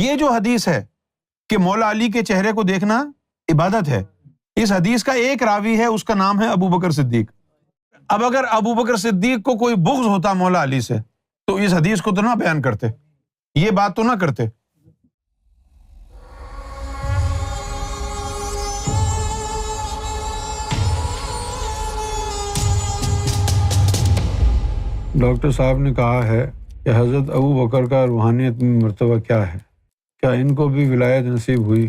یہ جو حدیث ہے کہ مولا علی کے چہرے کو دیکھنا عبادت ہے، اس حدیث کا ایک راوی ہے، اس کا نام ہے ابو بکر صدیق۔ اب اگر ابو بکر صدیق کو کوئی بغض ہوتا مولا علی سے تو اس حدیث کو تو نہ بیان کرتے، یہ بات تو نہ کرتے۔ ڈاکٹر صاحب نے کہا ہے کہ حضرت ابو بکر کا روحانیت میں مرتبہ کیا ہے؟ کیا ان کو بھی ولایت نصیب ہوئی؟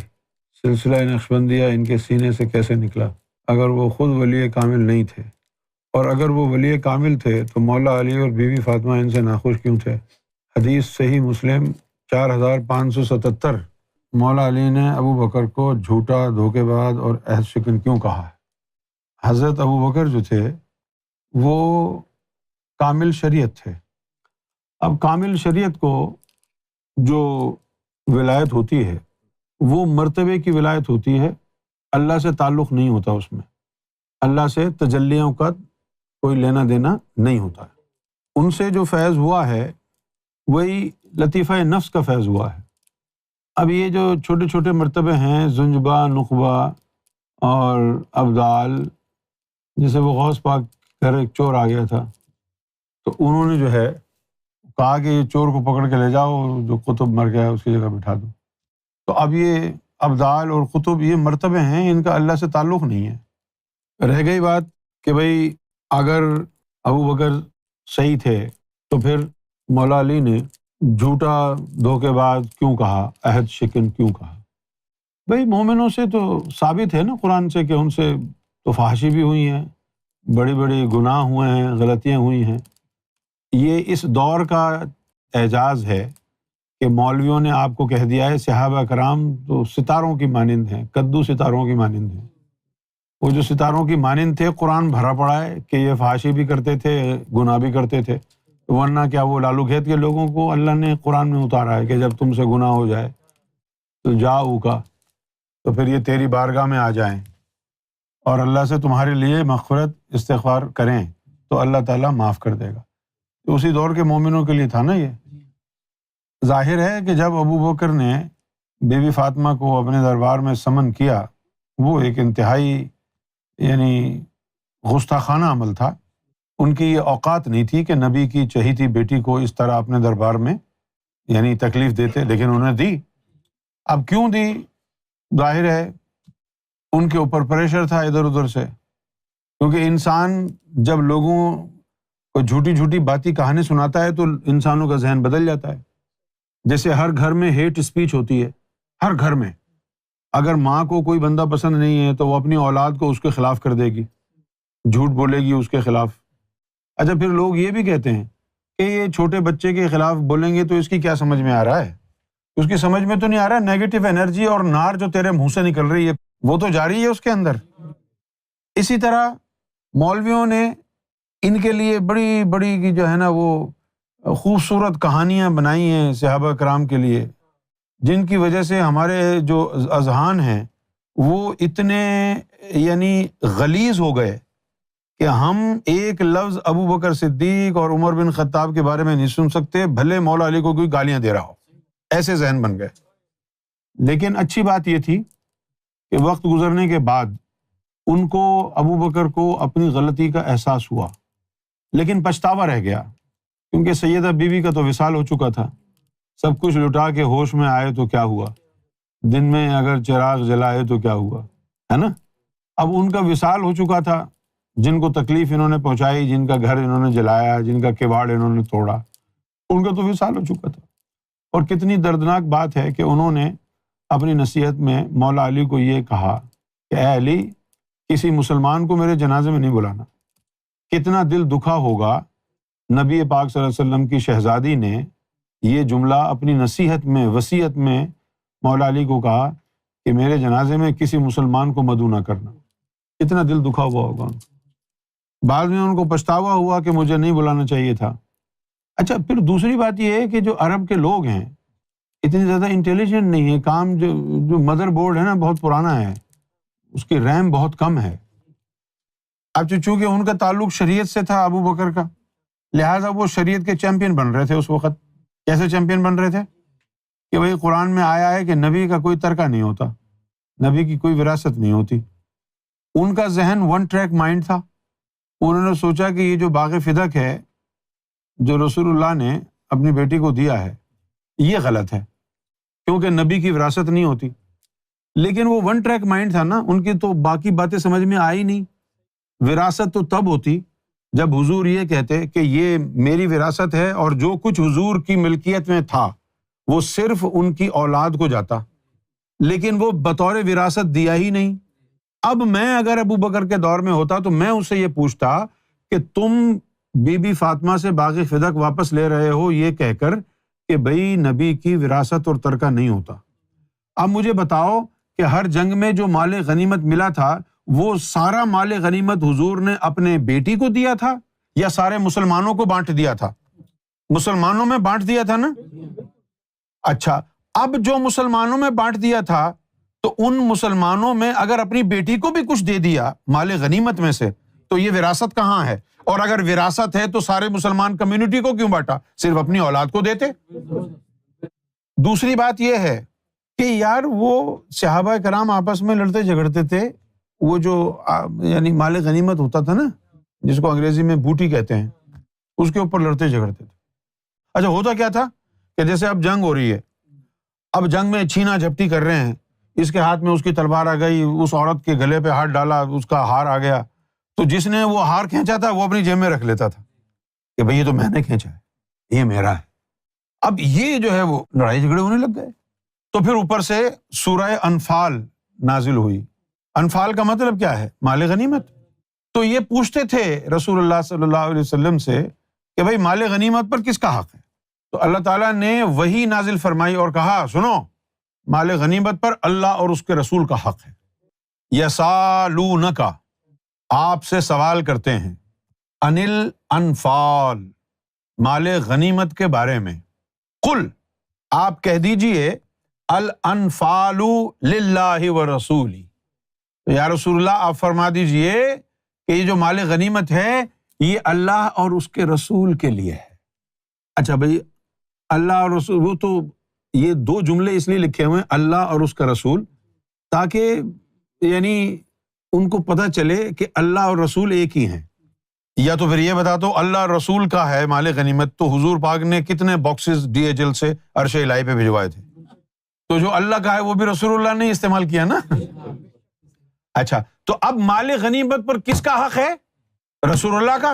سلسلہ نقشبندیہ ان کے سینے سے کیسے نکلا اگر وہ خود ولی کامل نہیں تھے؟ اور اگر وہ ولی کامل تھے تو مولا علی اور بیوی فاطمہ ان سے ناخوش کیوں تھے؟ حدیث صحیح مسلم 4577۔ مولا علی نے ابو بکر کو جھوٹا، دھوکے باز اور عہد شکن کیوں کہا ہے؟ حضرت ابو بکر جو تھے وہ کامل شریعت تھے۔ اب کامل شریعت کو جو ولایت ہوتی ہے وہ مرتبے کی ولایت ہوتی ہے، اللہ سے تعلق نہیں ہوتا، اس میں اللہ سے تجلیوں کا کوئی لینا دینا نہیں ہوتا۔ ان سے جو فیض ہوا ہے وہی لطیفہ نفس کا فیض ہوا ہے۔ اب یہ جو چھوٹے چھوٹے مرتبے ہیں، زنجبہ، نخبہ اور ابدال، جسے وہ غوث پاک گھر ایک چور آ گیا تھا تو انہوں نے جو ہے کہا کہ یہ چور کو پکڑ کے لے جاؤ، جو قطب مر گیا ہے اس کی جگہ بٹھا دو۔ تو اب یہ ابدال اور قطب یہ مرتبے ہیں، ان کا اللہ سے تعلق نہیں ہے۔ رہ گئی بات کہ بھئی اگر ابو بکر صحیح تھے تو پھر مولا علی نے جھوٹا، دھوکے باز کیوں کہا، عہد شکن کیوں کہا؟ بھئی مومنوں سے تو ثابت ہے نا قرآن سے کہ ان سے تو فحاشی بھی ہوئی ہیں، بڑی بڑی گناہ ہوئے ہیں، غلطیاں ہوئی ہیں۔ یہ اس دور کا اعجاز ہے کہ مولویوں نے آپ کو کہہ دیا ہے صحابہ کرام تو ستاروں کی مانند ہیں، کدو ستاروں کی مانند ہیں۔ وہ جو ستاروں کی مانند تھے، قرآن بھرا پڑا ہے کہ یہ فحاشی بھی کرتے تھے، گناہ بھی کرتے تھے، ورنہ کیا وہ لالو کھیت کے لوگوں کو اللہ نے قرآن میں اتارا ہے کہ جب تم سے گناہ ہو جائے تو جاؤ کا تو پھر یہ تیری بارگاہ میں آ جائیں اور اللہ سے تمہارے لیے مغفرت استغفار کریں تو اللہ تعالیٰ معاف کر دے گا۔ تو اسی دور کے مومنوں کے لیے تھا نا یہ۔ ظاہر ہے کہ جب ابو بکر نے بیوی فاطمہ کو اپنے دربار میں سمن کیا، وہ ایک انتہائی گستاخانہ عمل تھا۔ ان کی یہ اوقات نہیں تھی کہ نبی کی چہیتی بیٹی کو اس طرح اپنے دربار میں تکلیف دیتے، لیکن انہوں نے دی۔ اب کیوں دی؟ ظاہر ہے ان کے اوپر پریشر تھا ادھر ادھر سے، کیونکہ انسان جب لوگوں کو جھوٹی جھوٹی باتی کہانی سناتا ہے تو انسانوں کا ذہن بدل جاتا ہے۔ جیسے ہر گھر میں ہیٹ اسپیچ ہوتی ہے، ہر گھر میں اگر ماں کو کوئی بندہ پسند نہیں ہے تو وہ اپنی اولاد کو اس کے خلاف کر دے گی، جھوٹ بولے گی اس کے خلاف۔ اچھا پھر لوگ یہ بھی کہتے ہیں کہ یہ چھوٹے بچے کے خلاف بولیں گے تو اس کی کیا سمجھ میں آ رہا ہے؟ اس کی سمجھ میں تو نہیں آ رہا ہے، نیگیٹو انرجی اور نار جو تیرے منہ سے نکل رہی ہے وہ تو جاری ہے اس کے اندر۔ اسی طرح مولویوں نے ان کے لیے بڑی بڑی جو ہے نا وہ خوبصورت کہانیاں بنائی ہیں صحابہ کرام کے لیے، جن کی وجہ سے ہمارے جو اذہان ہیں وہ اتنے غلیظ ہو گئے کہ ہم ایک لفظ ابو بکر صدیق اور عمر بن خطاب کے بارے میں نہیں سن سکتے، بھلے مولا علی کو کوئی گالیاں دے رہا ہو، ایسے ذہن بن گئے۔ لیکن اچھی بات یہ تھی کہ وقت گزرنے کے بعد ان کو، ابو بکر کو اپنی غلطی کا احساس ہوا، لیکن پچھتاوا رہ گیا، کیونکہ سیدہ بیوی کا تو وصال ہو چکا تھا۔ سب کچھ لٹا کے ہوش میں آئے تو کیا ہوا، دن میں اگر چراغ جلائے تو کیا ہوا، ہے نا۔ اب ان کا وصال ہو چکا تھا، جن کو تکلیف انہوں نے پہنچائی، جن کا گھر انہوں نے جلایا، جن کا کواڑ انہوں نے توڑا، ان کا تو وصال ہو چکا تھا۔ اور کتنی دردناک بات ہے کہ انہوں نے اپنی نصیحت میں مولا علی کو یہ کہا کہ اے علی، کسی مسلمان کو میرے جنازے میں نہیں بلانا۔ کتنا دل دکھا ہوگا نبی پاک صلی اللہ علیہ وسلم کی شہزادی نے یہ جملہ اپنی نصیحت میں، وصیت میں مولا علی کو کہا کہ میرے جنازے میں کسی مسلمان کو مدعو نہ کرنا۔ کتنا دل دکھا ہوا ہوگا۔ بعد میں ان کو پچھتاوا ہوا کہ مجھے نہیں بلانا چاہیے تھا۔ اچھا پھر دوسری بات یہ ہے کہ جو عرب کے لوگ ہیں اتنی زیادہ انٹیلیجنٹ نہیں ہے، کام جو مدر بورڈ ہے نا بہت پرانا ہے، اس کی ریم بہت کم ہے۔ اب چونکہ ان کا تعلق شریعت سے تھا ابو بکر کا، لہٰذا وہ شریعت کے چیمپئن بن رہے تھے اس وقت۔ کیسے چیمپئن بن رہے تھے کہ بھائی قرآن میں آیا ہے کہ نبی کا کوئی ترکہ نہیں ہوتا، نبی کی کوئی وراثت نہیں ہوتی۔ ان کا ذہن ون ٹریک مائنڈ تھا، انہوں نے سوچا کہ یہ جو باغ فدق ہے جو رسول اللہ نے اپنی بیٹی کو دیا ہے یہ غلط ہے، کیونکہ نبی کی وراثت نہیں ہوتی۔ لیکن وہ ون ٹریک مائنڈ تھا نا، ان کی تو باقی باتیں سمجھ میں آئی نہیں۔ وراثت تو تب ہوتی جب حضور یہ کہتے کہ یہ میری وراثت ہے، اور جو کچھ حضور کی ملکیت میں تھا وہ صرف ان کی اولاد کو جاتا، لیکن وہ بطور وراثت دیا ہی نہیں۔ اب میں اگر ابو بکر کے دور میں ہوتا تو میں اس سے یہ پوچھتا کہ تم بی بی فاطمہ سے باغ فدق واپس لے رہے ہو یہ کہہ کر کہ بھئی نبی کی وراثت اور ترکہ نہیں ہوتا۔ اب مجھے بتاؤ کہ ہر جنگ میں جو مال غنیمت ملا تھا وہ سارا مال غنیمت حضور نے اپنے بیٹی کو دیا تھا یا سارے مسلمانوں کو بانٹ دیا تھا؟ مسلمانوں میں بانٹ دیا تھا نا۔ اچھا، اب جو مسلمانوں میں بانٹ دیا تھا تو ان مسلمانوں میں اگر اپنی بیٹی کو بھی کچھ دے دیا مال غنیمت میں سے تو یہ وراثت کہاں ہے؟ اور اگر وراثت ہے تو سارے مسلمان کمیونٹی کو کیوں بانٹا؟ صرف اپنی اولاد کو دیتے۔ دوسری بات یہ ہے کہ یار وہ صحابہ کرام آپس میں لڑتے جھگڑتے تھے، وہ جو یعنی مال غنیمت ہوتا تھا نا جس کو انگریزی میں بوٹی کہتے ہیں، اس کے اوپر لڑتے جھگڑتے تھے۔ اچھا، ہوتا کیا تھا کہ جیسے اب جنگ ہو رہی ہے، اب جنگ میں چھینا جھپٹی کر رہے ہیں، اس کے ہاتھ میں اس کی تلوار آ گئی، اس عورت کے گلے پہ ہاتھ ڈالا، اس کا ہار آ گیا، تو جس نے وہ ہار کھینچا تھا وہ اپنی جیب میں رکھ لیتا تھا کہ بھئی یہ تو میں نے کھینچا ہے، یہ میرا ہے۔ اب یہ جو ہے وہ لڑائی جھگڑے ہونے لگ گئے۔ تو پھر اوپر سے سورہ انفال نازل ہوئی۔ انفال کا مطلب کیا ہے؟ مال غنیمت۔ تو یہ پوچھتے تھے رسول اللہ صلی اللہ علیہ وسلم سے کہ بھئی مال غنیمت پر کس کا حق ہے؟ تو اللہ تعالیٰ نے وہی نازل فرمائی اور کہا سنو، مال غنیمت پر اللہ اور اس کے رسول کا حق ہے۔ یسالونک، آپ سے سوال کرتے ہیں، انل انفال، مال غنیمت کے بارے میں۔ قل، آپ کہہ دیجئے، الانفال للہ ورسولہ، یا رسول اللہ آپ فرما دیجئے کہ یہ جو مال غنیمت ہے یہ اللہ اور اس کے رسول کے لیے ہے۔ اچھا بھائی، اللہ اور رسول، وہ تو یہ دو جملے اس لیے لکھے ہوئے ہیں اللہ اور اس کا رسول، تاکہ یعنی ان کو پتہ چلے کہ اللہ اور رسول ایک ہی ہیں۔ یا تو پھر یہ بتا دو اللہ اور رسول کا ہے مال غنیمت، تو حضور پاک نے کتنے باکسز DHL سے عرش الہی پہ بھجوائے تھے؟ تو جو اللہ کا ہے وہ بھی رسول اللہ نے استعمال کیا نا۔ اچھا، تو اب مال غنیمت پر کس کا حق ہے؟ رسول اللہ کا۔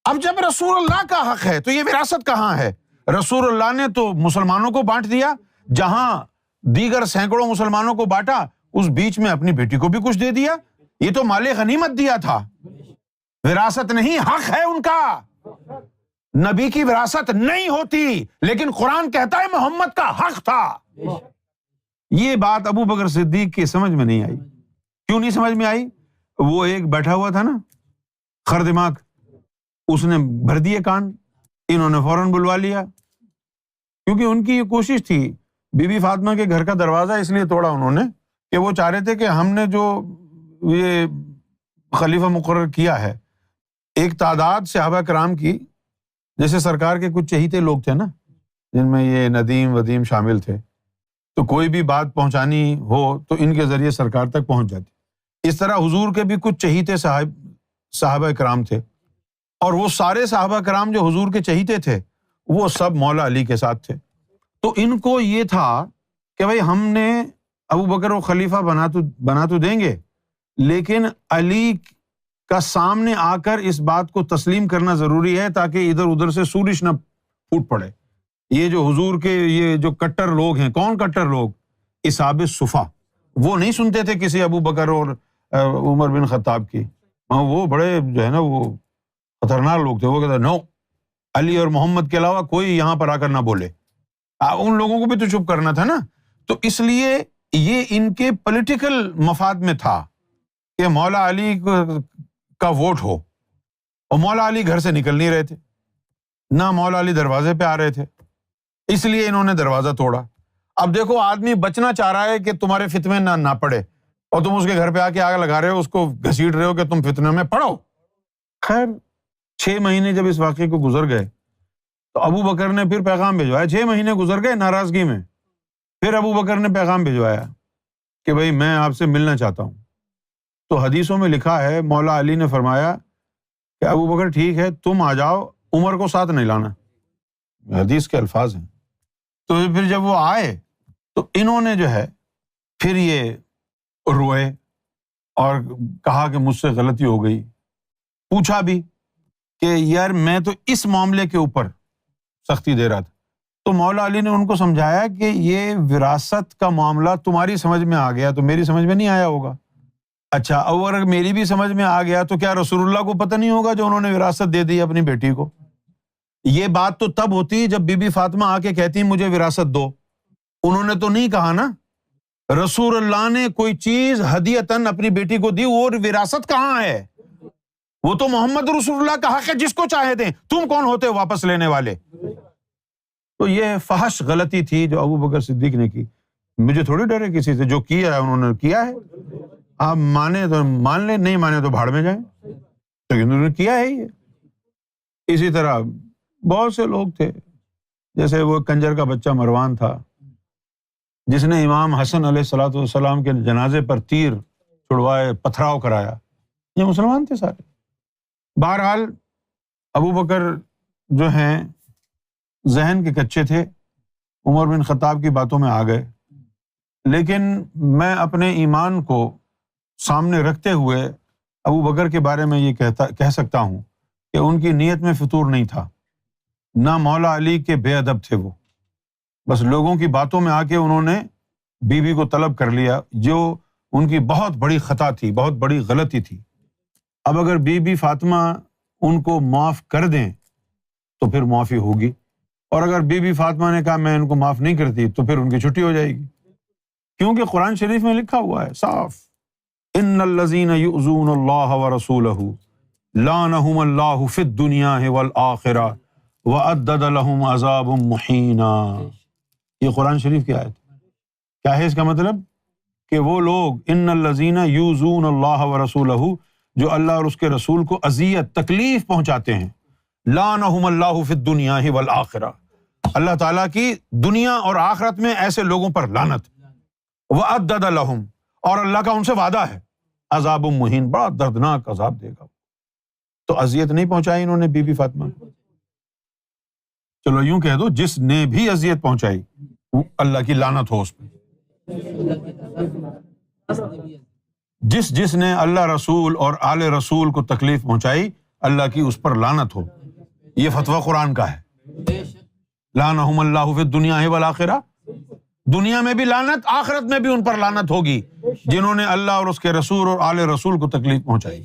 اب جب رسول اللہ کا حق ہے تو یہ وراثت کہاں ہے؟ رسول اللہ نے تو مسلمانوں کو بانٹ دیا، جہاں دیگر سینکڑوں مسلمانوں کو بانٹا اس بیچ میں اپنی بیٹی کو بھی کچھ دے دیا۔ یہ تو مال غنیمت دیا تھا، وراثت نہیں، حق ہے ان کا۔ نبی کی وراثت نہیں ہوتی، لیکن قرآن کہتا ہے محمد کا حق تھا۔ یہ بات ابو بکر صدیق کی سمجھ میں نہیں آئی۔ کیوں نہیں سمجھ میں آئی؟ وہ ایک بیٹھا ہوا تھا نا خر دماغ، اس نے بھر دیے کان، انہوں نے فوراً بلوا لیا، کیونکہ ان کی یہ کوشش تھی بی بی فاطمہ کے گھر کا دروازہ اس لیے توڑا انہوں نے کہ وہ چاہ رہے تھے کہ ہم نے جو یہ خلیفہ مقرر کیا ہے، ایک تعداد صحابہ کرام کی، جیسے سرکار کے کچھ چہیتے لوگ تھے نا جن میں یہ ندیم ودیم شامل تھے، تو کوئی بھی بات پہنچانی ہو تو ان کے ذریعے سرکار تک پہنچ جاتی۔ اس طرح حضور کے بھی کچھ چہیتے صحابہ کرام تھے، اور وہ سارے صحابہ کرام جو حضور کے چہیتے تھے وہ سب مولا علی کے ساتھ تھے۔ تو ان کو یہ تھا کہ بھائی ہم نے ابو بکر کو خلیفہ بنا تو دیں گے، لیکن علی کا سامنے آ کر اس بات کو تسلیم کرنا ضروری ہے تاکہ ادھر ادھر سے سورش نہ پھوٹ پڑے۔ یہ جو حضور کے یہ جو کٹر لوگ ہیں، کون کٹر لوگ؟ اصحاب صفا، وہ نہیں سنتے تھے کسی ابو بکر اور عمر بن خطاب کی، وہ بڑے جو ہے نا وہ خطرناک لوگ تھے۔ وہ کہتے نو، علی اور محمد کے علاوہ کوئی یہاں پر آ کر نہ بولے۔ ان لوگوں کو بھی تو چپ کرنا تھا نا۔ تو اس لیے یہ ان کے پولیٹیکل مفاد میں تھا کہ مولا علی کا ووٹ ہو، اور مولا علی گھر سے نکل نہیں رہے تھے، نہ مولا علی دروازے پہ آ رہے تھے، اس لیے انہوں نے دروازہ توڑا۔ اب دیکھو آدمی بچنا چاہ رہا ہے کہ تمہارے فتنے نہ پڑے، اور تم اس کے گھر پہ آ کے آگ لگا رہے ہو، اس کو گھسیٹ رہے ہو کہ تم فتنے میں پڑو۔ خیر 6 مہینے جب اس واقعے کو گزر گئے تو ابو بکر نے پھر پیغام بھجوایا. 6 مہینے گزر گئے ناراضگی میں. پھر ابو بکر نے پیغام بھجوایا کہ بھائی میں آپ سے ملنا چاہتا ہوں. تو حدیثوں میں لکھا ہے مولا علی نے فرمایا کہ ابو بکر ٹھیک ہے تم آ جاؤ, عمر کو ساتھ نہیں لانا. حدیث کے الفاظ ہیں. تو پھر جب وہ آئے تو انہوں نے جو ہے پھر یہ روئے اور کہا کہ مجھ سے غلطی ہو گئی. پوچھا بھی کہ یار میں تو اس معاملے کے اوپر سختی دے رہا تھا. تو مولا علی نے ان کو سمجھایا کہ یہ وراثت کا معاملہ تمہاری سمجھ میں آ گیا تو میری سمجھ میں نہیں آیا ہوگا. اچھا اور اگر میری بھی سمجھ میں آ گیا تو کیا رسول اللہ کو پتہ نہیں ہوگا جو انہوں نے وراثت دے دی اپنی بیٹی کو؟ یہ بات تو تب ہوتی جب بی بی فاطمہ آ کے کہتی مجھے وراثت دو. انہوں نے تو نہیں کہا نا, رسول اللہ نے کوئی چیز ہدیتاً اپنی بیٹی کو دی, وہ وراثت کہاں ہے؟ وہ تو محمد رسول اللہ کا حق ہے جس کو چاہے دیں, تم کون ہوتے واپس لینے والے؟ تو یہ فحش غلطی تھی جو ابو بکر صدیق نے کی. مجھے تھوڑی ڈر ہے کسی سے, جو کیا ہے انہوں نے کیا ہے. آپ مانے تو مان لیں, نہیں مانے تو بھاڑ میں جائیں, تو انہوں نے کیا ہے یہ. اسی طرح بہت سے لوگ تھے, جیسے وہ کنجر کا بچہ مروان تھا جس نے امام حسن علیہ الصلوۃ والسلام کے جنازے پر تیر چھڑوائے, پتھراؤ کرایا. یہ مسلمان تھے سارے. بہرحال ابو بکر جو ہیں ذہن کے کچے تھے, عمر بن خطاب کی باتوں میں آ گئے. لیکن میں اپنے ایمان کو سامنے رکھتے ہوئے ابو بکر کے بارے میں یہ کہہ سکتا ہوں کہ ان کی نیت میں فطور نہیں تھا, نہ مولا علی کے بے ادب تھے. وہ بس لوگوں کی باتوں میں آ کے انہوں نے بیوی کو طلب کر لیا, جو ان کی بہت بڑی خطا تھی, بہت بڑی غلطی تھی. اب اگر بی بی فاطمہ ان کو معاف کر دیں تو پھر معافی ہوگی, اور اگر بی بی فاطمہ نے کہا میں ان کو معاف نہیں کرتی تو پھر ان کی چھٹی ہو جائے گی. کیونکہ قرآن شریف میں لکھا ہوا ہے صاف, ان الذین یؤذون اللہ ورسولہ لعنہم اللہ فی الدنیا والآخرہ وعدد لہم عذاب مہینا. یہ قرآن شریف کی آیت. کیا ہے اس کا مطلب؟ کہ وہ لوگ ان الذین یؤذون اللہ ورسولہ, جو اللہ اور اس کے رسول کو اذیت تکلیف پہنچاتے ہیں, لعنہم اللہ فی الدنیا والآخرہ, اللہ تعالیٰ کی دنیا اور آخرت میں ایسے لوگوں پر لعنت. وعدد لہم, اور اللہ کا ان سے وعدہ ہے, عذاب مہین, بڑا دردناک عذاب دے گا. تو اذیت نہیں پہنچائی انہوں نے بی بی فاطمہ کو. چلو یوں کہہ دو جس نے بھی اذیت پہنچائی وہ اللہ کی لعنت ہو اس پہ. جس نے اللہ رسول اور آل رسول کو تکلیف پہنچائی اللہ کی اس پر لعنت ہو. یہ فتویٰ قرآن کا ہے. لعنہم اللہ فی الدنیا والآخرہ, دنیا میں بھی لعنت, آخرت میں بھی ان پر لعنت ہوگی جنہوں نے اللہ اور اس کے رسول اور آل رسول کو تکلیف پہنچائی.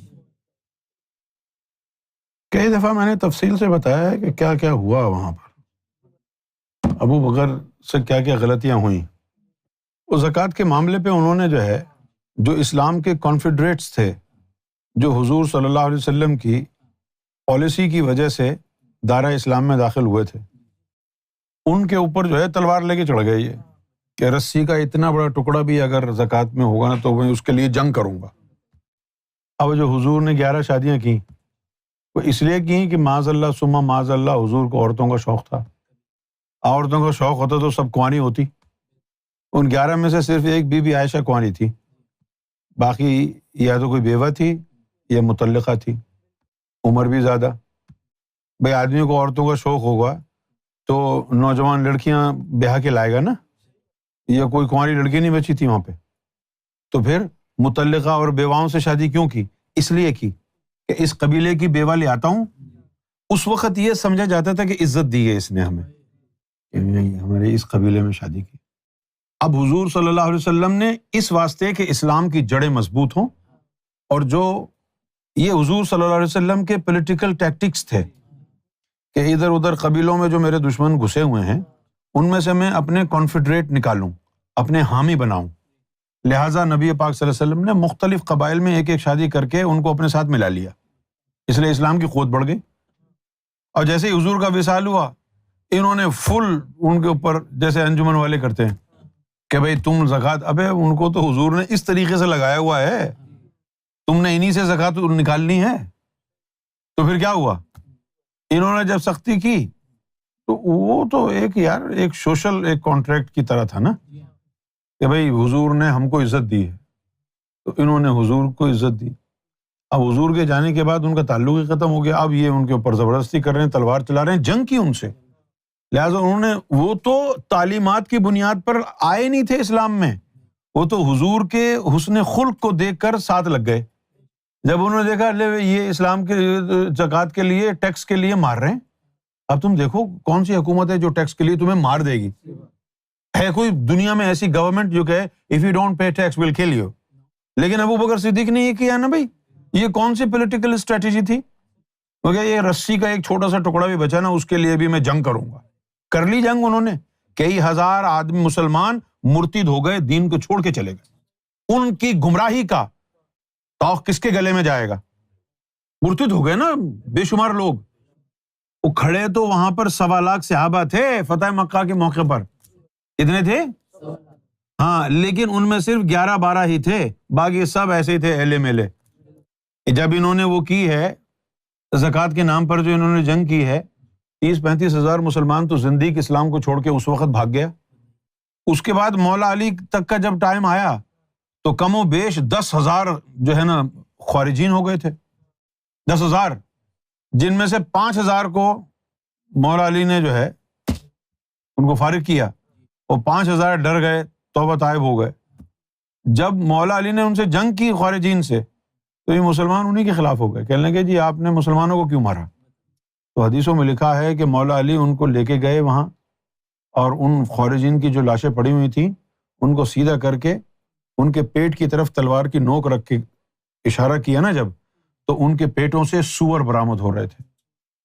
کئی دفعہ میں نے تفصیل سے بتایا ہے کہ کیا کیا ہوا وہاں پر, ابو بکر سے کیا کیا غلطیاں ہوئیں. وہ زکوٰۃ کے معاملے پہ انہوں نے جو ہے, جو اسلام کے کانفیڈریٹس تھے, جو حضور صلی اللہ علیہ وسلم کی پالیسی کی وجہ سے دائرہ اسلام میں داخل ہوئے تھے, ان کے اوپر جو ہے تلوار لے کے چڑھ گئے یہ کہ رسی کا اتنا بڑا ٹکڑا بھی اگر زکوٰۃ میں ہوگا نا تو میں اس کے لیے جنگ کروں گا. اب جو حضور نے 11 شادیاں کی وہ اس لیے کی کہ معاذ اللہ ثم معاذ اللہ حضور کو عورتوں کا شوق تھا. عورتوں کا شوق ہوتا تو سب کنواری ہوتی. ان 11 میں سے صرف ایک بی بی عائشہ کنواری تھی, باقی یا تو کوئی بیوہ تھی یا مطلقہ تھی. عمر بھی زیادہ. بھائی آدمی کو عورتوں کا شوق ہوگا تو نوجوان لڑکیاں بیاہ کے لائے گا نا, یا کوئی کنواری لڑکی نہیں بچی تھی وہاں پہ, تو پھر مطلقہ اور بیواؤں سے شادی کیوں کی؟ اس لیے کی کہ اس قبیلے کی بیوہ لے آتا ہوں. اس وقت یہ سمجھا جاتا تھا کہ عزت دی ہے اس نے ہمیں, ہمارے اس قبیلے میں شادی کی. اب حضور صلی اللہ علیہ وسلم نے اس واسطے کہ اسلام کی جڑیں مضبوط ہوں, اور جو یہ حضور صلی اللہ علیہ وسلم کے پولیٹیکل ٹیکٹکس تھے کہ ادھر ادھر قبیلوں میں جو میرے دشمن گھسے ہوئے ہیں ان میں سے میں اپنے کانفیڈریٹ نکالوں, اپنے حامی بناؤں. لہٰذا نبی پاک صلی اللہ علیہ وسلم نے مختلف قبائل میں ایک ایک شادی کر کے ان کو اپنے ساتھ ملا لیا, اس لیے اسلام کی قوت بڑھ گئی. اور جیسے ہی حضور کا وصال ہوا انہوں نے فل ان کے اوپر جیسے انجمن والے کرتے ہیں کہ بھائی تم زکوٰۃ, ابے ان کو تو حضور نے اس طریقے سے لگایا ہوا ہے, تم نے انہی سے زکوٰۃ نکالنی ہے. تو پھر کیا ہوا؟ انہوں نے جب سختی کی تو وہ تو ایک سوشل ایک کانٹریکٹ کی طرح تھا نا کہ بھائی حضور نے ہم کو عزت دی ہے تو انہوں نے حضور کو عزت دی. اب حضور کے جانے کے بعد ان کا تعلق ہی ختم ہو گیا. اب یہ ان کے اوپر زبردستی کر رہے ہیں, تلوار چلا رہے ہیں, جنگ کی ان سے. لہٰذا انہوں نے, وہ تو تعلیمات کی بنیاد پر آئے نہیں تھے اسلام میں, وہ تو حضور کے حسن خلق کو دیکھ کر ساتھ لگ گئے. جب انہوں نے دیکھا لے یہ اسلام کے زکوٰۃ کے لیے, ٹیکس کے لیے مار رہے ہیں, اب تم دیکھو کون سی حکومت ہے جو ٹیکس کے لیے تمہیں مار دے گی. ہے کوئی دنیا میں ایسی گورنمنٹ جو کہ if you don't pay tax will kill you? لیکن ابو بکر صدیق نے یہ کیا نا بھائی, یہ کون سی پولیٹیکل اسٹریٹجی تھی؟ کیونکہ یہ رسی کا ایک چھوٹا سا ٹکڑا بھی بچا نا, اس کے لیے بھی میں جنگ کروں گا. کر لی جنگ انہوں نے, کئی ہزار آدمی مسلمان مرتد ہو گئے, دین کو چھوڑ کے چلے گئے. ان کی گمراہی کا توق کس کے گلے میں جائے گا؟ مرتد ہو گئے نا بے شمار لوگ. وہ کھڑے تو وہاں پر 1.25 لاکھ صحابہ تھے فتح مکہ کے موقع پر. کتنے تھے؟ ہاں, لیکن ان میں صرف 11-12 ہی تھے, باقی سب ایسے ہی تھے اہلے میلے. جب انہوں نے وہ کی ہے زکوٰۃ کے نام پر, جو انہوں نے جنگ کی ہے, 30-35 ہزار مسلمان تو زندگی اسلام کو چھوڑ کے اس وقت بھاگ گیا. اس کے بعد مولا علی تک کا جب ٹائم آیا تو کم و بیش 10,000 جو ہے نا خارجین ہو گئے تھے. 10,000, جن میں سے 5,000 کو مولا علی نے جو ہے ان کو فارغ کیا, اور 5,000 ڈر گئے, توبہ طائب ہو گئے. جب مولا علی نے ان سے جنگ کی خارجین سے, تو یہ مسلمان انہی کے خلاف ہو گئے, کہنے لگے جی آپ نے مسلمانوں کو کیوں مارا؟ تو حدیثوں میں لکھا ہے کہ مولا علی ان کو لے کے گئے وہاں, اور ان خارجین کی جو لاشیں پڑی ہوئی تھیں ان کو سیدھا کر کے ان کے پیٹ کی طرف تلوار کی نوک رکھ کے اشارہ کیا نا جب, تو ان کے پیٹوں سے سور برآمد ہو رہے تھے.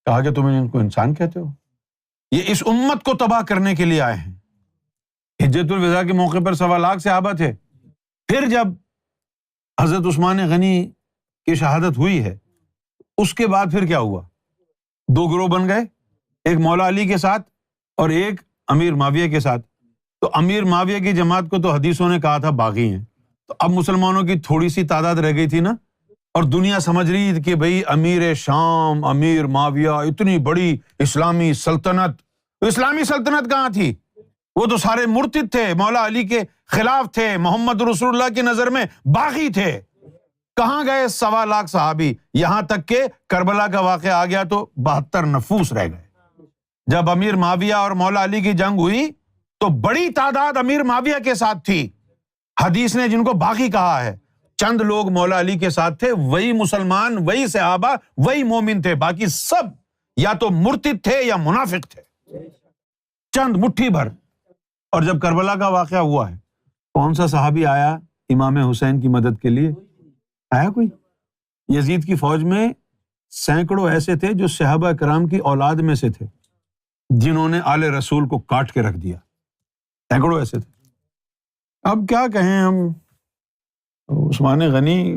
کہا کہ تم ان کو انسان کہتے ہو؟ یہ اس امت کو تباہ کرنے کے لیے آئے ہیں. حجۃ الوداع کے موقع پر 1.25 لاکھ صحابہ تھے. پھر جب حضرت عثمان غنی کی شہادت ہوئی ہے, اس کے بعد پھر کیا ہوا؟ 2 گروہ بن گئے, ایک مولا علی کے ساتھ اور ایک امیر معاویہ کے ساتھ. تو امیر معاویہ کی جماعت کو تو حدیثوں نے کہا تھا باغی ہیں. تو اب مسلمانوں کی تھوڑی سی تعداد رہ گئی تھی نا, اور دنیا سمجھ رہی کہ بھئی امیر شام امیر معاویہ اتنی بڑی اسلامی سلطنت. تو اسلامی سلطنت کہاں تھی؟ وہ تو سارے مرتد تھے, مولا علی کے خلاف تھے, محمد رسول اللہ کی نظر میں باغی تھے. کہاں گئے 1.25 لاکھ صحابی؟ یہاں تک کہ کربلا کا واقعہ آ گیا تو 72 نفوس رہ گئے. جب امیر معاویہ اور مولا علی کی جنگ ہوئی تو بڑی تعداد امیر معاویہ کے ساتھ تھی. حدیث نے جن کو باغی کہا ہے, چند لوگ مولا علی کے ساتھ تھے, وہی مسلمان, وہی صحابہ, وہی مومن تھے. باقی سب یا تو مرتد تھے یا منافق تھے, چند مٹھی بھر. اور جب کربلا کا واقعہ ہوا ہے, کون سا صحابی آیا امام حسین کی مدد کے لیے؟ آیا کوئی؟ یزید کی فوج میں سینکڑوں ایسے تھے جو صحابہ کرام کی اولاد میں سے تھے, جنہوں نے آل رسول کو کاٹ کے رکھ دیا. سینکڑوں ایسے تھے. اب کیا کہیں ہم, عثمان غنی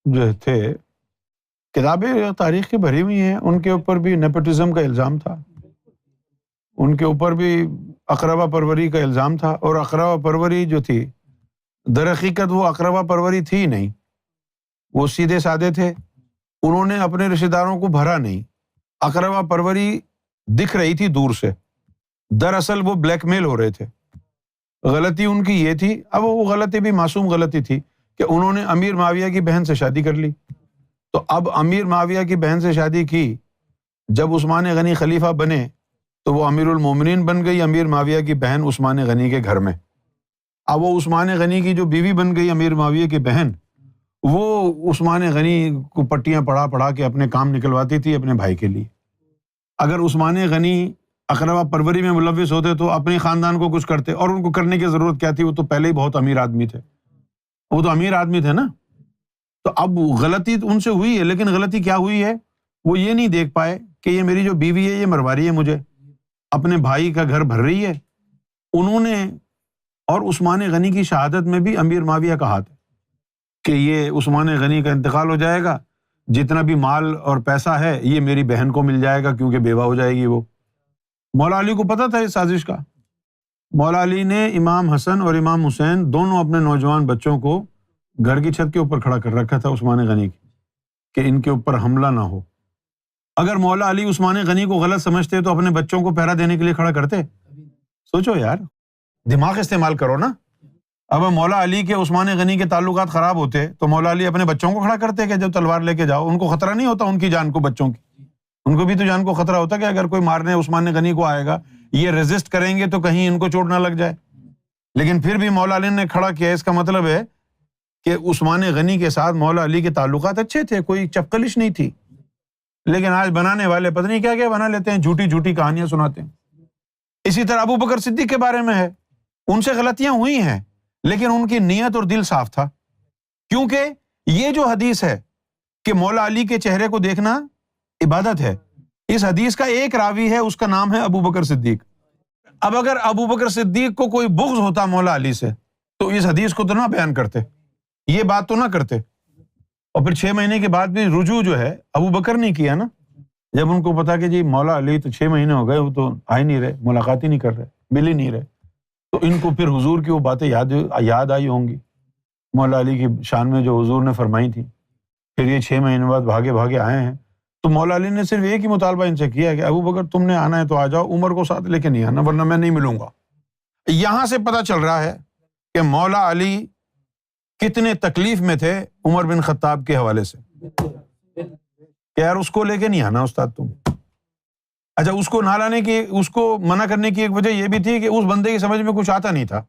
جو تھے, کتابیں تاریخ کی بھری ہوئی ہیں, ان کے اوپر بھی نیپوٹزم کا الزام تھا, ان کے اوپر بھی اقربا پروری کا الزام تھا. اور اقربا پروری جو تھی, در حقیقت وہ اقربا پروری تھی نہیں, وہ سیدھے سادے تھے. انہوں نے اپنے رشتہ داروں کو بھرا نہیں. اقربا پروری دکھ رہی تھی دور سے, دراصل وہ بلیک میل ہو رہے تھے. غلطی ان کی یہ تھی, اب وہ غلطی بھی معصوم غلطی تھی, کہ انہوں نے امیر معاویہ کی بہن سے شادی کر لی. تو اب امیر معاویہ کی بہن سے شادی کی, جب عثمان غنی خلیفہ بنے تو وہ امیر المومنین بن گئی امیر معاویہ کی بہن عثمان غنی کے گھر میں. اب وہ عثمان غنی کی جو بیوی بن گئی امیر معاویہ کی بہن, وہ عثمان غنی کو پٹیاں پڑھا کے اپنے کام نکلواتی تھی اپنے بھائی کے لیے. اگر عثمان غنی اقربا پروری میں ملوث ہوتے تو اپنے خاندان کو کچھ کرتے, اور ان کو کرنے کی ضرورت کیا تھی, وہ تو پہلے ہی بہت امیر آدمی تھے, وہ تو امیر آدمی تھے نا. تو اب غلطی ان سے ہوئی ہے, لیکن غلطی کیا ہوئی ہے, وہ یہ نہیں دیکھ پائے کہ یہ میری جو بیوی ہے یہ مروا رہی ہے مجھے, اپنے بھائی کا گھر بھر رہی ہے. انہوں نے, اور عثمان غنی کی شہادت میں بھی امیر معاویہ کا ہاتھ ہے کہ یہ عثمان غنی کا انتقال ہو جائے گا, جتنا بھی مال اور پیسہ ہے یہ میری بہن کو مل جائے گا کیونکہ بیوہ ہو جائے گی وہ. مولا علی کو پتہ تھا اس سازش کا. مولا علی نے امام حسن اور امام حسین دونوں اپنے نوجوان بچوں کو گھر کی چھت کے اوپر کھڑا کر رکھا تھا عثمان غنی کی, کہ ان کے اوپر حملہ نہ ہو. اگر مولا علی عثمان غنی کو غلط سمجھتے تو اپنے بچوں کو پہرا دینے کے لیے کھڑا کرتے؟ سوچو یار، دماغ استعمال کرو نا۔ اب مولا علی کے عثمان غنی کے تعلقات خراب ہوتے تو مولا علی اپنے بچوں کو کھڑا کرتے کہ جب تلوار لے کے جاؤ، ان کو خطرہ نہیں ہوتا ان کی جان کو، بچوں کی، ان کو بھی تو جان کو خطرہ ہوتا کہ اگر کوئی مارنے عثمان غنی کو آئے گا، یہ ریزسٹ کریں گے تو کہیں ان کو چوٹ نہ لگ جائے۔ لیکن پھر بھی مولا علی نے کھڑا کیا۔ اس کا مطلب ہے کہ عثمان غنی کے ساتھ مولا علی کے تعلقات اچھے تھے، کوئی چپکلش نہیں تھی۔ لیکن آج بنانے والے پتہ نہیں کیا کیا بنا لیتے ہیں، جھوٹی جھوٹی کہانیاں سناتے ہیں۔ اسی طرح ابو بکر صدیق کے بارے میں ہے، ان سے غلطیاں ہوئی ہیں لیکن ان کی نیت اور دل صاف تھا، کیونکہ یہ جو حدیث ہے کہ مولا علی کے چہرے کو دیکھنا عبادت ہے، اس حدیث کا ایک راوی ہے، اس کا نام ہے ابو بکر صدیق۔ اب اگر ابو بکر صدیق کو کوئی بغض ہوتا مولا علی سے تو اس حدیث کو تو نہ بیان کرتے، یہ بات تو نہ کرتے۔ اور پھر 6 مہینے کے بعد بھی رجوع جو ہے ابو بکر نہیں کیا نا، جب ان کو پتا کہ جی مولا علی تو 6 مہینے ہو گئے، وہ تو آ ہی نہیں رہے، ملاقات ہی نہیں کر رہے، مل ہی نہیں رہے، تو ان کو پھر حضور کی وہ باتیں یاد آئی ہوں گی مولا علی کی شان میں جو حضور نے فرمائی تھی۔ پھر یہ 6 مہینے بعد بھاگے بھاگے آئے ہیں، تو مولا علی نے صرف ایک ہی مطالبہ ان سے کیا کہ ابو بکر تم نے آنا ہے تو آ جاؤ، عمر کو ساتھ لے کے نہیں آنا ورنہ میں نہیں ملوں گا۔ یہاں سے پتہ چل رہا ہے کہ مولا علی کتنے تکلیف میں تھے عمر بن خطاب کے حوالے سے کہ یار اس کو لے کے نہیں آنا استاد تم۔ اچھا، اس کو نہ لانے کی، اس کو منع کرنے کی ایک وجہ یہ بھی تھی کہ اس بندے کی سمجھ میں کچھ آتا نہیں تھا۔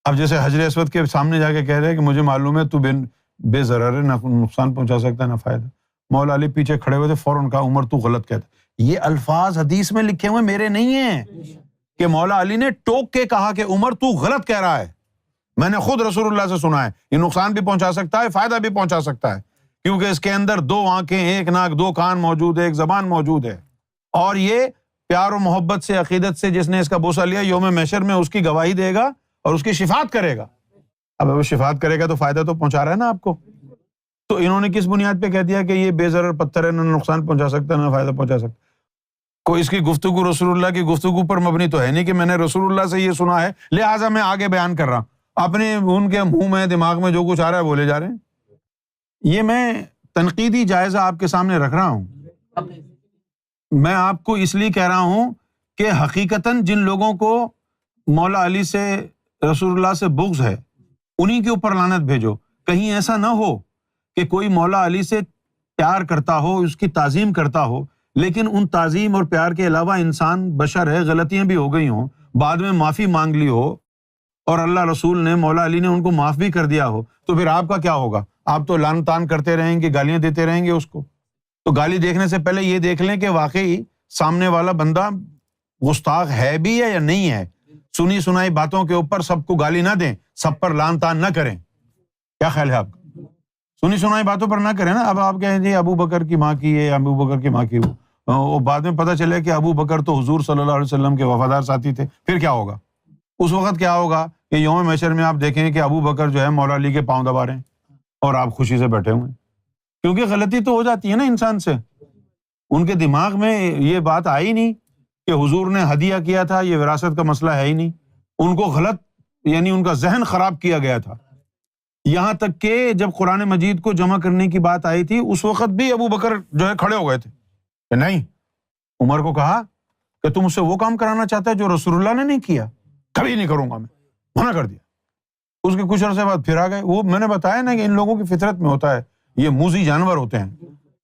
اب جیسے حجر اسود کے سامنے جا کے کہہ رہے کہ مجھے معلوم ہے تو بے ضرر ہے، نہ نقصان پہنچا سکتا ہے نہ فائدہ۔ مولا علی پیچھے کھڑے ہوئے تھے، فوراً کہا عمر تو غلط کہتا۔ یہ الفاظ حدیث میں لکھے ہوئے میرے نہیں ہیں کہ مولا علی نے ٹوک کے کہا کہ عمر تو غلط کہہ رہا ہے، میں نے خود رسول اللہ سے سنا ہے، یہ نقصان بھی پہنچا سکتا ہے، فائدہ بھی پہنچا سکتا ہے، کیونکہ اس کے اندر 2 آنکھیں، 1 ناک، 2 کان موجود ہے، 1 زبان موجود ہے، اور یہ پیار و محبت سے، عقیدت سے جس نے اس کا بوسہ لیا، یوم محشر میں اس کی گواہی دے گا اور اس کی شفاعت کرے گا۔ اب وہ شفاعت کرے گا تو فائدہ تو پہنچا رہا ہے نا آپ کو۔ تو انہوں نے کس بنیاد پہ کہہ دیا کہ یہ بے ضرر پتھر ہے، نہ نقصان پہنچا سکتا نہ فائدہ پہنچا سکتا؟ کوئی اس کی گفتگو رسول اللہ کی گفتگو پر مبنی تو ہے نہیں کہ میں نے رسول اللہ سے یہ سنا ہے لہٰذا میں آگے بیان کر رہا ہوں، اپنے ان کے منہ میں دماغ میں جو کچھ آ رہا ہے بولے جا رہے ہیں۔ یہ میں تنقیدی جائزہ آپ کے سامنے رکھ رہا ہوں۔ میں آپ کو اس لیے کہہ رہا ہوں کہ حقیقتاً جن لوگوں کو مولا علی سے، رسول اللہ سے بغض ہے، انہی کے اوپر لعنت بھیجو۔ کہیں ایسا نہ ہو کہ کوئی مولا علی سے پیار کرتا ہو، اس کی تعظیم کرتا ہو، لیکن ان تعظیم اور پیار کے علاوہ انسان بشر ہے، غلطیاں بھی ہو گئی ہوں، بعد میں معافی مانگ لی ہو اور اللہ رسول نے، مولا علی نے ان کو معاف بھی کر دیا ہو، تو پھر آپ کا کیا ہوگا؟ آپ تو لعن طعن کرتے رہیں گے، گالیاں دیتے رہیں گے اس کو۔ تو گالی دیکھنے سے پہلے یہ دیکھ لیں کہ واقعی سامنے والا بندہ گستاخ ہے بھی ہے یا نہیں ہے۔ سنی سنائی باتوں کے اوپر سب کو گالی نہ دیں، سب پر لعن طعن نہ کریں۔ کیا خیال ہے آپ کا؟ سنی سنائی باتوں پر نہ کریں نا۔ اب آپ کہیں جی ابو بکر کی ماں کی ہے، ابو بکر کی ماں کی وہ بعد میں پتہ چلے کہ ابو بکر تو حضور صلی اللہ علیہ وسلم کے وفادار ساتھی تھے، پھر کیا ہوگا؟ اس وقت کیا ہوگا کہ یوم محشر میں آپ دیکھیں کہ ابو بکر جو ہے مولا علی کے پاؤں دبا رہے ہیں اور آپ خوشی سے بیٹھے ہوئے ہیں، کیونکہ غلطی تو ہو جاتی ہے نا انسان سے۔ ان کے دماغ میں یہ بات آئی نہیں کہ حضور نے ہدیہ کیا تھا، یہ وراثت کا مسئلہ ہے ہی نہیں، ان کو غلط، یعنی ان کا ذہن خراب کیا گیا تھا۔ یہاں تک کہ جب قرآن مجید کو جمع کرنے کی بات آئی تھی، اس وقت بھی ابو بکر جو ہے کھڑے ہو گئے تھے کہ نہیں، عمر کو کہا کہ تم اس سے وہ کام کرانا چاہتا ہے جو رسول اللہ نے نہیں کیا، کبھی نہیں کروں گا، میں منع کر دیا۔ اس کے کچھ عرصے بعد پھر آ گئے۔ وہ میں نے بتایا نا کہ ان لوگوں کی فطرت میں ہوتا ہے، یہ موذی جانور ہوتے ہیں۔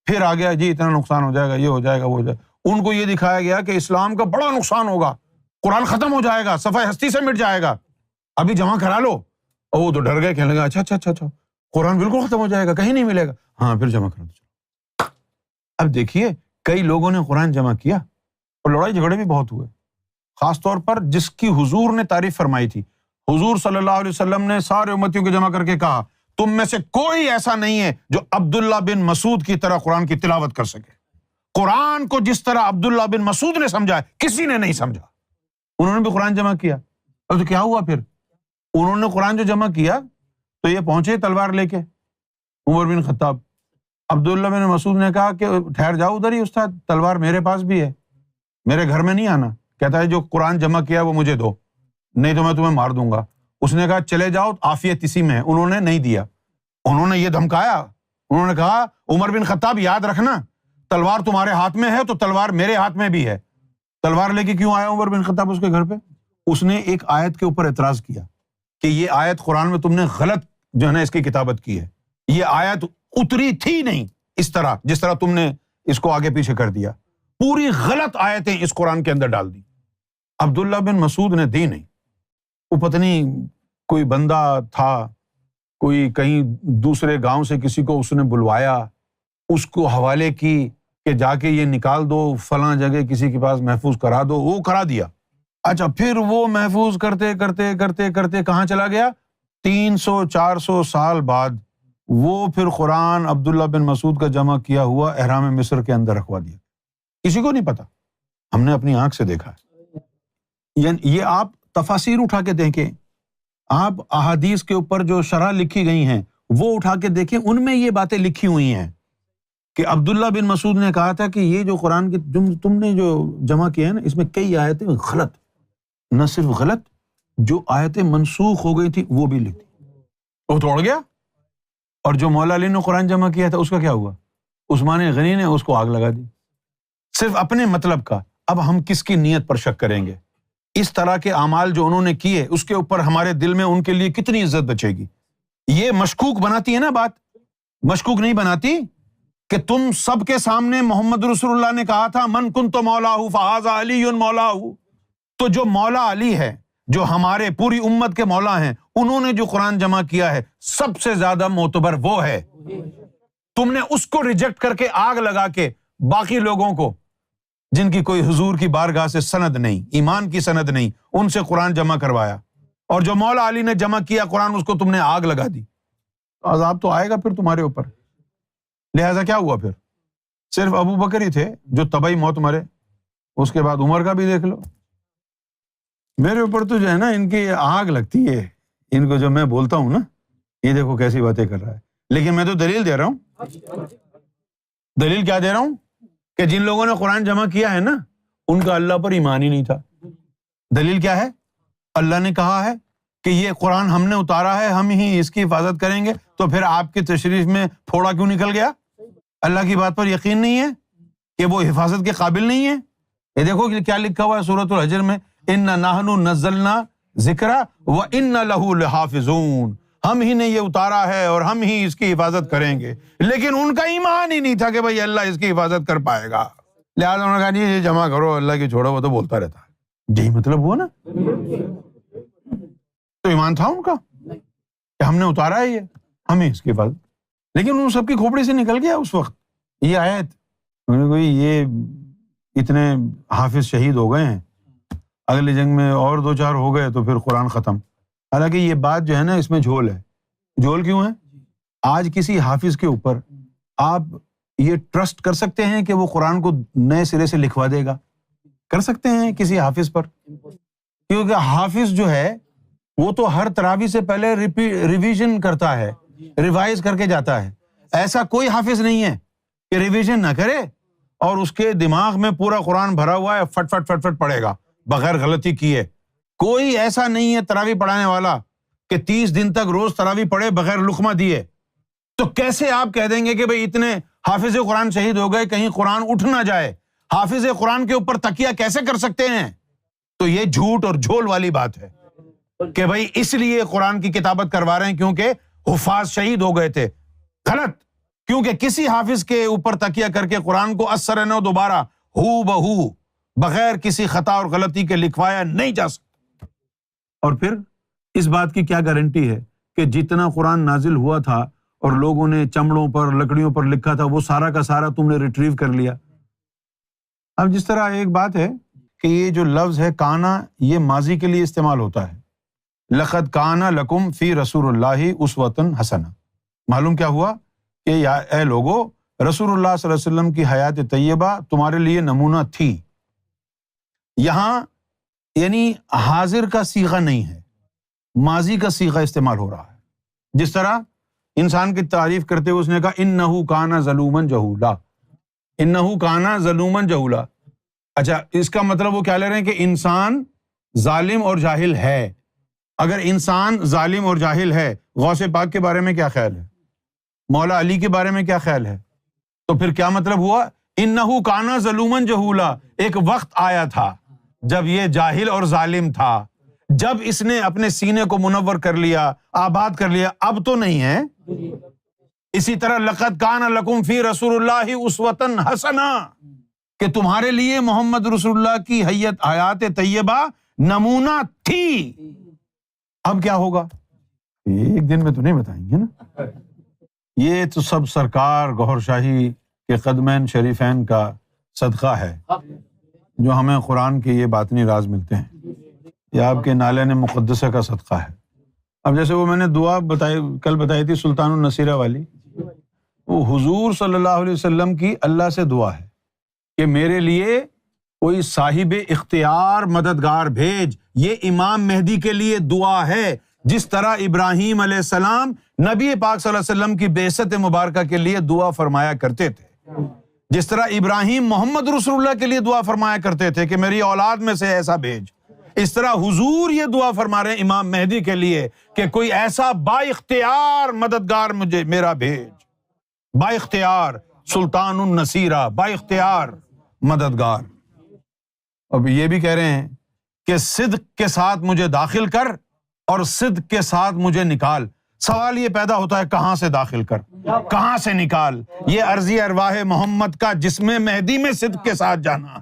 پھر آ گیا جی اتنا نقصان ہو جائے گا، یہ ہو جائے گا، وہ ہو جائے گا۔ ان کو یہ دکھایا گیا کہ اسلام کا بڑا نقصان ہوگا، قرآن ختم ہو جائے گا، صفحہ ہستی سے مٹ جائے گا، ابھی جمع کرا لو۔ اور وہ تو ڈر گئے، کہنے لگا اچھا قرآن بالکل ختم ہو جائے گا، کہیں نہیں ملے گا، ہاں پھر جمع کرا دو۔ اب دیکھیے کئی لوگوں نے قرآن جمع کیا اور لڑائی جھگڑے بھی بہت ہوئے، خاص طور پر جس کی حضور نے تعریف فرمائی تھی۔ حضور صلی اللہ علیہ وسلم نے سارے امتیوں کو جمع کر کے کہا تم میں سے کوئی ایسا نہیں ہے جو عبداللہ بن مسعود کی طرح قرآن کی تلاوت کر سکے۔ قرآن کو جس طرح عبداللہ بن مسعود نے سمجھا ہے کسی نے نہیں سمجھا۔ انہوں نے بھی قرآن جمع کیا، اور تو کیا ہوا پھر؟ انہوں نے قرآن جو جمع کیا تو یہ پہنچے تلوار لے کے عمر بن خطاب۔ عبداللہ بن مسعود نے کہا کہ ٹھہر جاؤ ادھر ہی استاد، تلوار میرے پاس بھی ہے، میرے گھر میں نہیں آنا۔ کہتا ہے جو قرآن جمع کیا وہ مجھے دو، نہیں تو میں تمہیں مار دوں گا۔ اس نے کہا چلے جاؤ، عافیت اسی میں ہے۔ انہوں نے نہیں دیا، انہوں نے یہ دھمکایا، انہوں نے کہا عمر بن خطاب یاد رکھنا تلوار تمہارے ہاتھ میں ہے تو تلوار میرے ہاتھ میں بھی ہے. تلوار لے کے کیوں آیا عمر بن خطاب اس کے گھر پہ؟ اس نے ایک آیت کے اوپر اعتراض کیا کہ یہ آیت قرآن میں تم نے غلط جو ہے نا اس کی کتابت کی ہے. یہ آیت اتری تھی نہیں اس طرح جس طرح تم نے اس کو آگے پیچھے کر دیا. پوری غلط آیتیں اس قرآن کے اندر ڈال دی. عبداللہ بن مسعود نے دی نہیں. وہ پتنی کوئی بندہ تھا، کوئی کہیں دوسرے گاؤں سے کسی کو اس نے بلوایا، اس کو حوالے کی کہ جا کے یہ نکال دو فلاں جگہ کسی کے پاس محفوظ کرا دو. وہ کرا دیا. اچھا پھر وہ محفوظ کرتے کرتے کرتے کرتے کہاں چلا گیا؟ 300-400 سال بعد وہ پھر قرآن عبداللہ بن مسعود کا جمع کیا ہوا احرام مصر کے اندر رکھوا دیا. کسی کو نہیں پتا، ہم نے اپنی آنکھ سے دیکھا ہے. یہ آپ تفاسیر اٹھا کے دیکھیں، آپ احادیث کے اوپر جو شرح لکھی گئی ہیں وہ اٹھا کے دیکھیں، ان میں یہ باتیں لکھی ہوئی ہیں کہ عبداللہ بن مسعود نے کہا تھا کہ یہ جو قرآن کی تم نے جو جمع کیا ہے نا اس میں کئی آیتیں غلط، نہ صرف غلط، جو آیتیں منسوخ ہو گئی تھی وہ بھی لکھ دی. وہ توڑ گیا. اور جو مولا علی نے قرآن جمع کیا تھا اس کا کیا ہوا؟ عثمان غنی نے اس کو آگ لگا دی، صرف اپنے مطلب کا. اب ہم کس کی نیت پر شک کریں گے؟ اس طرح کے اعمال جو انہوں نے کیے اس کے اوپر ہمارے دل میں ان کے لیے کتنی عزت بچے گی؟ یہ مشکوک بناتی ہے نا بات، مشکوک نہیں بناتی کہ تم سب کے سامنے محمد رسول اللہ نے کہا تھا من کنت مولاہ فہذا علی مولاہ. تو جو مولا علی ہے، جو ہمارے پوری امت کے مولا ہیں، انہوں نے جو قرآن جمع کیا ہے سب سے زیادہ معتبر وہ ہے. تم نے اس کو ریجیکٹ کر کے آگ لگا کے باقی لوگوں کو جن کی کوئی حضور کی بارگاہ سے سند نہیں، ایمان کی سند نہیں، ان سے قرآن جمع کروایا. اور جو مولا علی نے جمع کیا قرآن اس کو تم نے آگ لگا دی. عذاب تو آئے گا پھر تمہارے اوپر. لہذا کیا ہوا پھر؟ صرف ابو بکر ہی تھے جو طبعی موت مرے. اس کے بعد عمر کا بھی دیکھ لو. میرے اوپر تو جو ہے نا ان کی آگ لگتی ہے، ان کو جو میں بولتا ہوں نا یہ دیکھو کیسی باتیں کر رہا ہے. لیکن میں تو دلیل دے رہا ہوں. دلیل کیا دے رہا ہوں؟ کہ جن لوگوں نے قرآن جمع کیا ہے نا ان کا اللہ پر ایمان ہی نہیں تھا. دلیل کیا ہے؟ اللہ نے کہا ہے کہ یہ قرآن ہم نے اتارا ہے، ہم ہی اس کی حفاظت کریں گے. تو پھر آپ کی تشریف میں پھوڑا کیوں نکل گیا؟ اللہ کی بات پر یقین نہیں ہے کہ وہ حفاظت کے قابل نہیں ہے. یہ دیکھو کیا لکھا ہوا ہے سورۃ الحجر میں، اِنَّا نَحْنُ نَزَّلْنَا ذِکْرَ وَإِنَّا لَهُ لَحَافِظُونَ. ہم ہی نے یہ اتارا ہے اور ہم ہی اس کی حفاظت کریں گے. لیکن ان کا ایمان ہی نہیں تھا کہ بھائی اللہ اس کی حفاظت کر پائے گا. لہٰذا انہوں نے کہا نہیں یہ جمع کرو، اللہ کی چھوڑو، وہ تو بولتا رہتا ہے. یہی مطلب ہوا نا. تو ایمان تھا ان کا کہ ہم نے اتارا ہے یہ، ہم ہی اس کی حفاظت. لیکن ان سب کی کھوپڑی سے نکل گیا اس وقت یہ آیت. کوئی یہ اتنے حافظ شہید ہو گئے ہیں، اگلی جنگ میں اور 2-4 ہو گئے تو پھر قرآن ختم. حالانکہ یہ بات جو ہے نا اس میں جھول ہے. جھول کیوں ہے؟ آج کسی حافظ کے اوپر آپ یہ ٹرسٹ کر سکتے ہیں کہ وہ قرآن کو نئے سرے سے لکھوا دے گا؟ کر سکتے ہیں کسی حافظ پر؟ کیونکہ حافظ جو ہے وہ تو ہر تراویح سے پہلے ریویژن کرتا ہے، ریوائز کر کے جاتا ہے. ایسا کوئی حافظ نہیں ہے کہ ریویژن نہ کرے اور اس کے دماغ میں پورا قرآن بھرا ہوا ہے، فٹ فٹ فٹ فٹ پڑھے گا بغیر غلطی کیے. کوئی ایسا نہیں ہے تراویح پڑھانے والا کہ 30 دن تک روز تراویح پڑھے بغیر لقمہ دیے. تو کیسے آپ کہہ دیں گے کہ بھئی اتنے حافظ قرآن شہید ہو گئے کہیں قرآن اٹھ نہ جائے؟ حافظ قرآن کے اوپر تکیہ کیسے کر سکتے ہیں؟ تو یہ جھوٹ اور جھول والی بات ہے کہ بھئی اس لیے قرآن کی کتابت کروا رہے ہیں کیونکہ حفاظ شہید ہو گئے تھے. غلط. کیونکہ کسی حافظ کے اوپر تکیہ کر کے قرآن کو اثر نو دوبارہ ہو بہو بغیر کسی خطا اور غلطی کے لکھوایا نہیں جا سکتا. اور پھر اس بات کی کیا گارنٹی ہے کہ جتنا قرآن نازل ہوا تھا اور لوگوں نے چمڑوں پر لکڑیوں پر لکھا تھا وہ سارا کا سارا تم نے ریٹریو کر لیا؟ اب جس طرح ایک بات ہے کہ یہ جو لفظ ہے کانا یہ ماضی کے لیے استعمال ہوتا ہے. لقد کان لکم فی رسول اللہ اسوۃ حسنہ. معلوم کیا ہوا کہ اے لوگو رسول اللہ صلی اللہ علیہ وسلم کی حیات طیبہ تمہارے لیے نمونہ تھی. یہاں یعنی حاضر کا صیغہ نہیں ہے، ماضی کا صیغہ استعمال ہو رہا ہے. جس طرح انسان کی تعریف کرتے ہوئے اس نے کہا انہ کان ظلوما جہولا، انہ کان ظلوما جہولا. اچھا اس کا مطلب وہ کیا لے رہے ہیں کہ انسان ظالم اور جاہل ہے. اگر انسان ظالم اور جاہل ہے، غوث پاک کے بارے میں کیا خیال ہے؟ مولا علی کے بارے میں کیا خیال ہے؟ تو پھر کیا مطلب ہوا انہو کانا ظلومن جہولا، ایک وقت آیا تھا جب یہ جاہل اور ظالم تھا، جب اس نے اپنے سینے کو منور کر لیا، آباد کر لیا، اب تو نہیں ہے۔ اسی طرح لقد کان لکم فی رسول اللہ اسوۃ حسنہ، کہ تمہارے لیے محمد رسول اللہ کی حیات طیبہ نمونہ تھی۔ اب کیا ہوگا ایک دن میں تو نہیں بتائیں گے نا، یہ تو سب سرکار گوہر شاہی کے قدمین شریفین کا صدقہ ہے جو ہمیں قرآن کے یہ باطنی راز ملتے ہیں، یہ آپ کے نالین مقدسہ کا صدقہ ہے۔ اب جیسے وہ میں نے دعا کل بتائی تھی سلطان النصیرہ والی، وہ حضور صلی اللہ علیہ وسلم کی اللہ سے دعا ہے کہ میرے لیے کوئی صاحب اختیار مددگار بھیج۔ یہ امام مہدی کے لیے دعا ہے، جس طرح ابراہیم علیہ السلام نبی پاک صلی اللہ علیہ وسلم کی بعثت مبارکہ کے لیے دعا فرمایا کرتے تھے، جس طرح ابراہیم محمد رسول اللہ کے لیے دعا فرمایا کرتے تھے کہ میری اولاد میں سے ایسا بھیج، اس طرح حضور یہ دعا فرما رہے ہیں امام مہدی کے لیے کہ کوئی ایسا با اختیار مددگار مجھے میرا بھیج، با اختیار سلطان النصیرہ، با اختیار مددگار۔ اب یہ بھی کہہ رہے ہیں کہ صدق کے ساتھ مجھے داخل کر اور صدق کے ساتھ مجھے نکال۔ سوال یہ پیدا ہوتا ہے کہاں سے داخل کر، کہاں سے نکال؟ یہ عرضی ارواح محمد کا جسم مہدی میں صدق کے ساتھ جانا،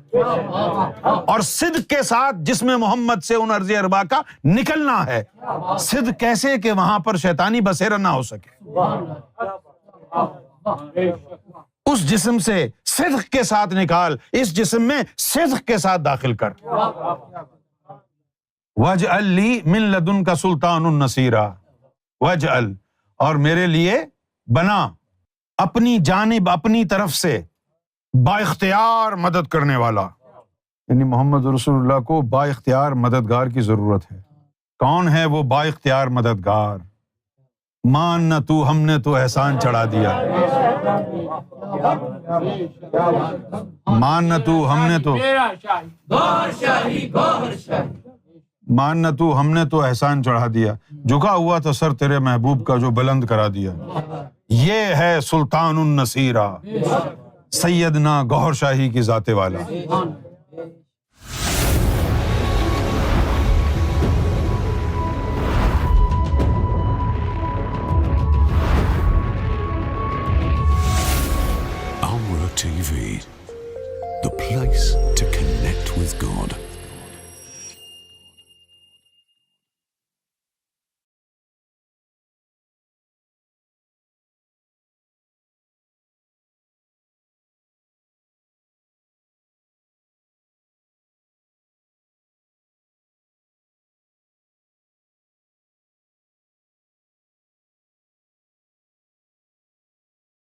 اور صدق کے ساتھ جسم محمد سے ان عرضی ارواح کا نکلنا ہے۔ صدق کیسے کہ وہاں پر شیطانی بسیرا نہ ہو سکے، اس جسم سے صدق کے ساتھ نکال، اس جسم میں صدق کے ساتھ داخل کر۔ وَاجْعَلْ لِي مِن لَدُنْكَ سُلْطَانٌ نَصِيرًا، وَاجْعَلْ، اور میرے لیے بنا اپنی جانب اپنی طرف سے با اختیار مدد کرنے والا۔ یعنی محمد رسول اللہ کو با اختیار مددگار کی ضرورت ہے۔ کون ہے وہ با اختیار مددگار؟ مان نہ تو، ہم نے تو احسان چڑھا دیا، مان نہ تو، ہم نے تو، مان نہ تو، ہم نے تو احسان چڑھا دیا، جھکا ہوا تھا سر تیرے محبوب کا جو بلند کرا دیا۔ یہ ہے سلطان النصیرہ، سیدنا گوہر شاہی کی ذات والا۔